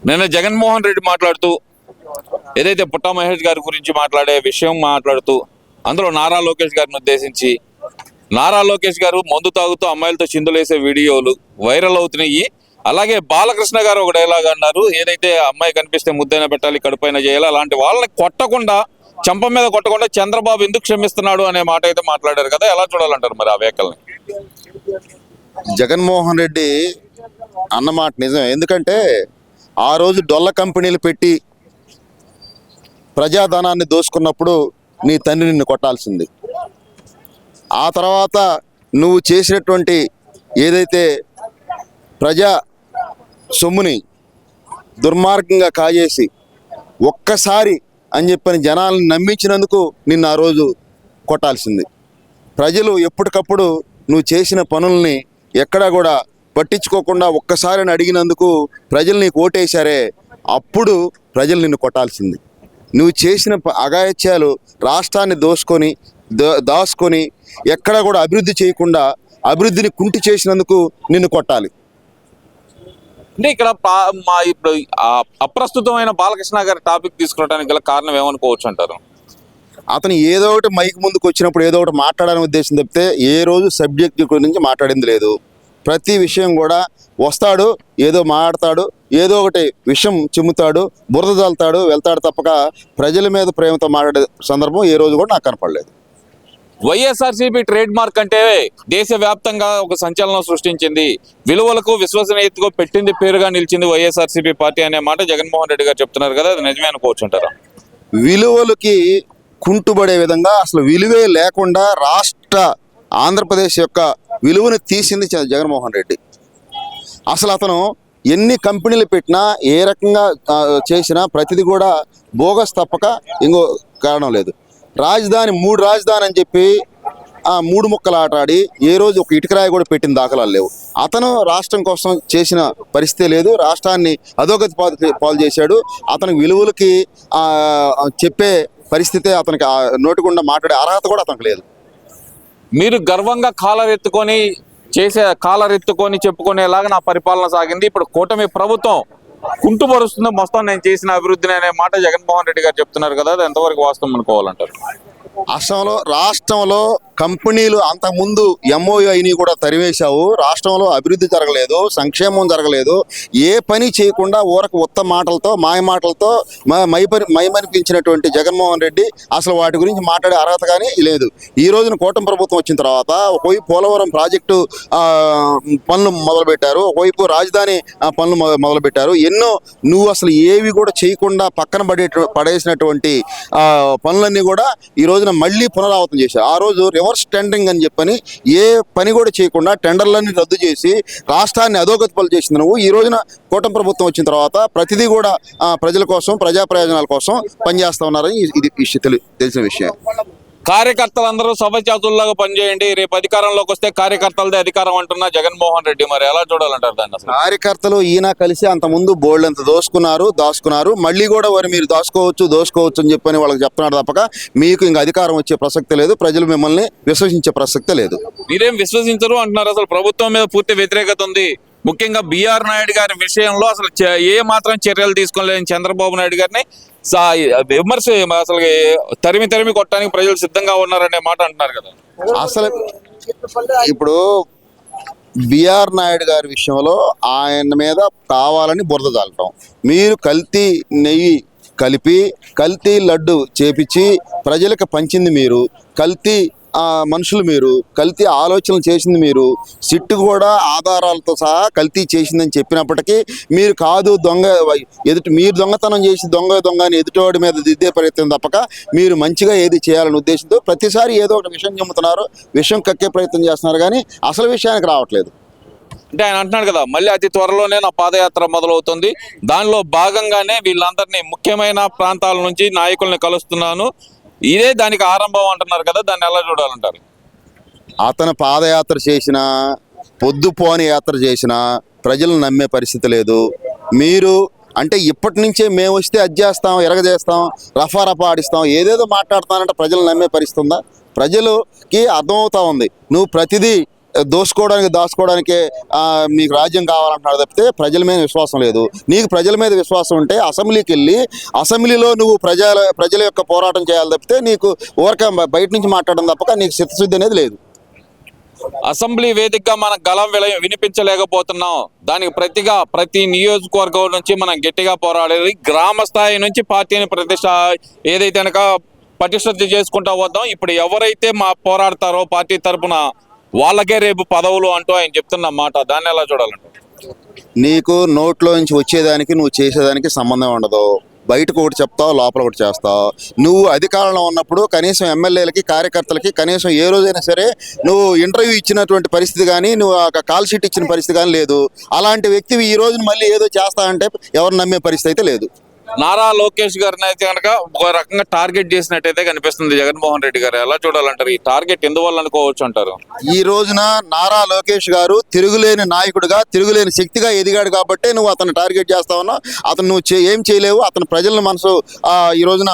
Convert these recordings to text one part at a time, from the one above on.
నిన్న జగన్మోహన్ రెడ్డి మాట్లాడుతూ ఏదైతే పుట్టా మహేష్ గారి గురించి మాట్లాడే విషయం మాట్లాడుతూ అందులో నారా లోకేష్ గారిని ఉద్దేశించి నారా లోకేష్ గారు మందు తాగుతూ అమ్మాయిలతో చిందులేసే వీడియోలు వైరల్ అవుతున్నాయి. అలాగే బాలకృష్ణ గారు ఒక డైలాగ్ అన్నారు, ఏదైతే అమ్మాయి కనిపిస్తే ముద్దైనా పెట్టాలి కడుపైన చేయాలి, అలాంటి వాళ్ళని కొట్టకుండా చంప మీద కొట్టకుండా చంద్రబాబు ఎందుకు క్షమిస్తున్నాడు అనే మాట అయితే మాట్లాడారు కదా. ఎలా చూడాలంటారు మరి ఆ వ్యాఖ్యల్ని? జగన్మోహన్ రెడ్డి అన్నమాట నిజం. ఎందుకంటే ఆ రోజు డొల్ల కంపెనీలు పెట్టి ప్రజాధనాన్ని దోసుకున్నప్పుడు నీ తండ్రి నిన్ను కొట్టాల్సింది. ఆ తర్వాత నువ్వు చేసినటువంటి ఏదైతే ప్రజా సొమ్ముని దుర్మార్గంగా కాజేసి ఒక్కసారి అని చెప్పని జనాలను నమ్మించినందుకు నిన్ను ఆ రోజు కొట్టాల్సింది. ప్రజలు ఎప్పటికప్పుడు నువ్వు చేసిన పనుల్ని ఎక్కడా కూడా పట్టించుకోకుండా ఒక్కసారి అడిగినందుకు ప్రజలు నీకు ఓటేశారే, అప్పుడు ప్రజలు నిన్ను కొట్టాల్సింది. నువ్వు చేసిన అఘాయిత్యాలు రాష్ట్రాన్ని దాచుకొని ఎక్కడా కూడా అభివృద్ధి చేయకుండా అభివృద్ధిని కుంటి చేసినందుకు నిన్ను కొట్టాలి. అంటే ఇక్కడ ఇప్పుడు అప్రస్తుతమైన బాలకృష్ణ గారి టాపిక్ తీసుకోవడానికి గల కారణం ఏమనుకోవచ్చు అంటారు? అతను ఏదో ఒకటి మైక్ ముందుకు వచ్చినప్పుడు ఏదో ఒకటి మాట్లాడాలని ఉద్దేశం తప్పితే ఏ రోజు సబ్జెక్ట్ గురించి మాట్లాడింది లేదు. ప్రతి విషయం కూడా వస్తాడు, ఏదో మాట్లాడతాడు, ఏదో ఒకటి విషయం చిమ్ముతాడు, బురద జల్తాడు, వెళ్తాడు తప్పక ప్రజల మీద ప్రేమతో మాట్లాడే సందర్భం ఏ రోజు కూడా నాకు కనపడలేదు. వైఎస్ఆర్సీపీ ట్రేడ్ మార్క్ అంటే దేశవ్యాప్తంగా ఒక సంచలనం సృష్టించింది, విలువలకు విశ్వసనీయతకు పెట్టింది పేరుగా నిలిచింది వైఎస్ఆర్సీపీ పార్టీ అనే మాట జగన్మోహన్ రెడ్డి గారు చెప్తున్నారు కదా, అది నిజమే అనుకోవచ్చు అంటారా? విలువలకి కుంటుబడే విధంగా అసలు విలువే లేకుండా ఆంధ్రప్రదేశ్ యొక్క విలువను తీసింది జగన్మోహన్ రెడ్డి. అసలు అతను ఎన్ని కంపెనీలు పెట్టినా ఏ రకంగా చేసినా ప్రతిదీ కూడా బోగస్ తప్పక ఇంకో కారణం లేదు. మూడు రాజధాని అని చెప్పి మూడు ముక్కలు ఆటాడి ఏ రోజు ఒక ఇటుకరాయి కూడా పెట్టిన దాఖలాలు లేవు. అతను రాష్ట్రం కోసం చేసిన పరిస్థితి లేదు, రాష్ట్రాన్ని అధోగతి పాలు చేశాడు. అతనికి విలువలకి చెప్పే పరిస్థితే అతనికి నోటిగుండా మాట్లాడే అర్హత కూడా అతనికి లేదు. మీరు గర్వంగా కాలర్ ఎత్తుకొని చెప్పుకునేలాగా నా పరిపాలన సాగింది, ఇప్పుడు కూటమి ప్రభుత్వం కుంటుపరుస్తుంది మొత్తం నేను చేసిన అభివృద్ధిని అనే మాట జగన్మోహన్ రెడ్డి గారు చెప్తున్నారు కదా, అది ఎంతవరకు వాస్తవం అనుకోవాలంటారు? రాష్ట్రంలో కంపెనీలు అంతకుముందు ఎంఓఐని కూడా తరివేశావు. రాష్ట్రంలో అభివృద్ధి జరగలేదు, సంక్షేమం జరగలేదు. ఏ పని చేయకుండా ఊరకు ఉత్త మాటలతో మాయ మాటలతో మైమరిపించినటువంటి జగన్మోహన్ రెడ్డి అసలు వాటి గురించి మాట్లాడే అర్హత కానీ లేదు. ఈ రోజున కూటమి ప్రభుత్వం వచ్చిన తర్వాత ఒకవైపు పోలవరం ప్రాజెక్టు పనులు మొదలుపెట్టారు, ఒకవైపు రాజధాని పనులు మొదలుపెట్టారు. ఎన్నో నువ్వు అసలు ఏవి కూడా చేయకుండా పక్కన పడేసినటువంటి పనులన్నీ కూడా ఈ రోజున మళ్ళీ పునరావృతం చేశారు. ఆ రోజు రివర్స్ టెండరింగ్ అని చెప్పని ఏ పని కూడా చేయకుండా టెండర్లన్నీ రద్దు చేసి రాష్ట్రాన్ని అధోగతి పాలు చేసింది నువ్వు. ఈ రోజున కూటమి ప్రభుత్వం వచ్చిన తర్వాత ప్రతిదీ కూడా ప్రజల కోసం, ప్రజా ప్రయోజనాల కోసం పనిచేస్తా ఉన్నారని ఇది తెలిసిన విషయం. కార్యకర్తలందరూ సభచాతుల్లాగా పనిచేయండి, రేపు అధికారంలోకి వస్తే కార్యకర్తలదే అధికారం అంటున్నా జగన్మోహన్ రెడ్డి, మరి ఎలా చూడాలంటారు దాన్ని? అసలు కార్యకర్తలు ఈయన కలిసి అంతకుముందు బోల్డంత దాచుకున్నారు, మళ్ళీ కూడా వారు మీరు దోసుకోవచ్చు అని చెప్పని వాళ్ళకి చెప్తున్నారు తప్పక మీకు ఇంకా అధికారం వచ్చే ప్రసక్తి లేదు, ప్రజలు మిమ్మల్ని విశ్వసించే ప్రసక్తి లేదు. మీరేం విశ్వసించరు అంటున్నారు, అసలు ప్రభుత్వం మీద పూర్తి వ్యతిరేకత ఉంది. ముఖ్యంగా బిఆర్ నాయుడు గారి విషయంలో అసలు ఏ మాత్రం చర్యలు తీసుకోలేని చంద్రబాబు నాయుడు గారిని విమర్శ అసలు తరిమి కొట్టడానికి ప్రజలు సిద్ధంగా ఉన్నారనే మాట అంటున్నారు కదా. అసలు ఇప్పుడు బిఆర్ నాయుడు గారి విషయంలో ఆయన మీద కావాలని బురద చల్లటం, మీరు కల్తీ నెయ్యి కలిపి కల్తీ లడ్డు చేపించి ప్రజలకు పంచింది మీరు, కల్తీ మనుషులు మీరు, కల్తీ ఆలోచనలు చేసింది మీరు, సిట్టు కూడా ఆధారాలతో సహా కల్తీ చేసిందని చెప్పినప్పటికీ మీరు కాదు మీరు దొంగతనం చేసి దొంగ అని ఎదుటివాడి మీద దిద్దే ప్రయత్నం తప్పక మీరు మంచిగా ఏది చేయాలనే ఉద్దేశంతో ప్రతిసారి ఏదో ఒక విషయం చెబుతున్నారు, విషయం కక్కే ప్రయత్నం చేస్తున్నారు, కానీ అసలు విషయానికి రావట్లేదు. అంటే ఆయన అంటున్నాడు కదా, మళ్ళీ అతి త్వరలోనే నా పాదయాత్ర మొదలవుతుంది, దానిలో భాగంగానే వీళ్ళందరినీ ముఖ్యమైన ప్రాంతాల నుంచి నాయకుల్ని కలుస్తున్నాను, ఇదే దానికి ఆరంభం అంటున్నారు కదా, దాన్ని ఎలా చూడాలంటారు? అతను పాదయాత్ర చేసినా పొద్దుపోని యాత్ర చేసినా ప్రజలు నమ్మే పరిస్థితి లేదు. మీరు అంటే ఇప్పటి నుంచే మేము వస్తే అది చేస్తాం, ఎరగజేస్తాం, రఫా ఆడిస్తాం, ఏదేదో మాట్లాడుతానంటే ప్రజలు నమ్మే పరిస్థితి ఉందా? ప్రజలకి అర్థమవుతా ఉంది నువ్వు ప్రతిదీ దాచుకోవడానికి మీకు రాజ్యం కావాలంటున్నారు తప్పితే ప్రజల మీద విశ్వాసం లేదు. నీకు ప్రజల మీద విశ్వాసం ఉంటే అసెంబ్లీకి వెళ్ళి అసెంబ్లీలో నువ్వు ప్రజల యొక్క పోరాటం చేయాలి తప్పితే నీకు ఊరక బయట నుంచి మాట్లాడడం తప్పక నీకు చిత్తశుద్ధి అనేది లేదు. అసెంబ్లీ వేదికగా మనం గలం వినిపించలేకపోతున్నాం. దానికి ప్రతి నియోజకవర్గం నుంచి మనం గట్టిగా పోరాడాలి. గ్రామ స్థాయి నుంచి పార్టీని ఏదైతే కనుక పటిష్ట చేసుకుంటా వద్దాం. ఇప్పుడు ఎవరైతే పోరాడతారో పార్టీ తరపున వాళ్ళకే రేపు పదవులు అంటూ ఆయన చెప్తున్న మాట, దాన్ని ఎలా చూడాలంటే నీకు నోట్లో నుంచి వచ్చేదానికి నువ్వు చేసేదానికి సంబంధం ఉండదు. బయటకు ఒకటి చెప్తావు, లోపల ఒకటి చేస్తావు. నువ్వు అధికారంలో ఉన్నప్పుడు కనీసం ఎమ్మెల్యేలకి కార్యకర్తలకి కనీసం ఏ రోజైనా సరే నువ్వు ఇంటర్వ్యూ ఇచ్చినటువంటి పరిస్థితి కానీ నువ్వు కాల్ షీట్ ఇచ్చిన పరిస్థితి కానీ లేదు. అలాంటి వ్యక్తివి ఈ రోజున మళ్ళీ ఏదో చేస్తా అంటే ఎవరు నమ్మే పరిస్థితి అయితే లేదు. నారా లోకేష్ గారిని అయితే కనుక ఒక రకంగా టార్గెట్ చేసినట్టయితే కనిపిస్తుంది జగన్మోహన్ రెడ్డి గారు. ఎలా చూడాలంటారు? ఈ టార్గెట్ ఎందువల్ల అనుకోవచ్చు అంటారు? ఈ రోజున నారా లోకేష్ గారు తిరుగులేని నాయకుడిగా, తిరుగులేని శక్తిగా ఎదిగాడు కాబట్టి నువ్వు అతను టార్గెట్ చేస్తా ఉన్నావు. అతను నువ్వు ఏం చేయలేవు. అతను ప్రజల మనసు ఈ రోజున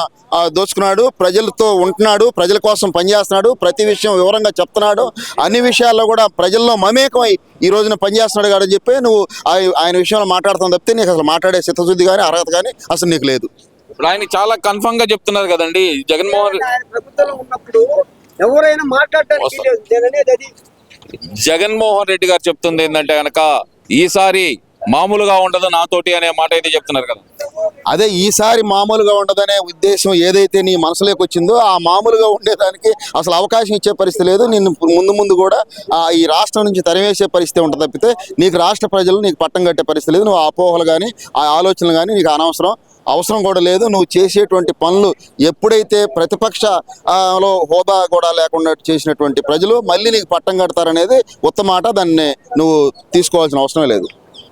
దోచుకున్నాడు, ప్రజలతో ఉంటున్నాడు, ప్రజల కోసం పనిచేస్తున్నాడు, ప్రతి విషయం వివరంగా చెప్తున్నాడు, అన్ని విషయాల్లో కూడా ప్రజల్లో మమేకమై ఈ రోజున పనిచేస్తున్నాడు కాదని చెప్పి నువ్వు ఆయన విషయంలో మాట్లాడుతావు తప్పితే నీకు అసలు మాట్లాడే చిత్తశుద్ధి కానీ అర్హత కానీ అసలు నీకు లేదు. ఇప్పుడు ఆయన చాలా కన్ఫర్మ్ గా చెప్తున్నారు కదండి జగన్మోహన్ ప్రభుత్వంలో ఉన్నప్పుడు ఎవరైనా మాట్లాడడానికి లేదు. నేననేది అది. జగన్మోహన్ రెడ్డి గారు చెప్తుంది ఏంటంటే కనుక ఈసారి మామూలుగా ఉండదు నాతోటి అనే మాట అయితే చెప్తున్నారు కదా. అదే ఈసారి మామూలుగా ఉండదనే ఉద్దేశం ఏదైతే నీ మనసులోకి వచ్చిందో ఆ మామూలుగా ఉండేదానికి అసలు అవకాశం ఇచ్చే పరిస్థితి లేదు. నిన్ను ముందు కూడా ఈ రాష్ట్రం నుంచి తరివేసే పరిస్థితి ఉంటుంది తప్పితే నీకు రాష్ట్ర ప్రజలు నీకు పట్టం కట్టే పరిస్థితి లేదు. నువ్వు అపోహలు కానీ ఆ ఆలోచనలు కానీ నీకు అవసరం కూడా లేదు. నువ్వు చేసేటువంటి పనులు ఎప్పుడైతే ప్రతిపక్షలో హోదా కూడా లేకుండా చేసినటువంటి ప్రజలు మళ్ళీ నీకు పట్టం కడతారనేది ఉత్తమాట. దాన్ని నువ్వు తీసుకోవాల్సిన అవసరం లేదు.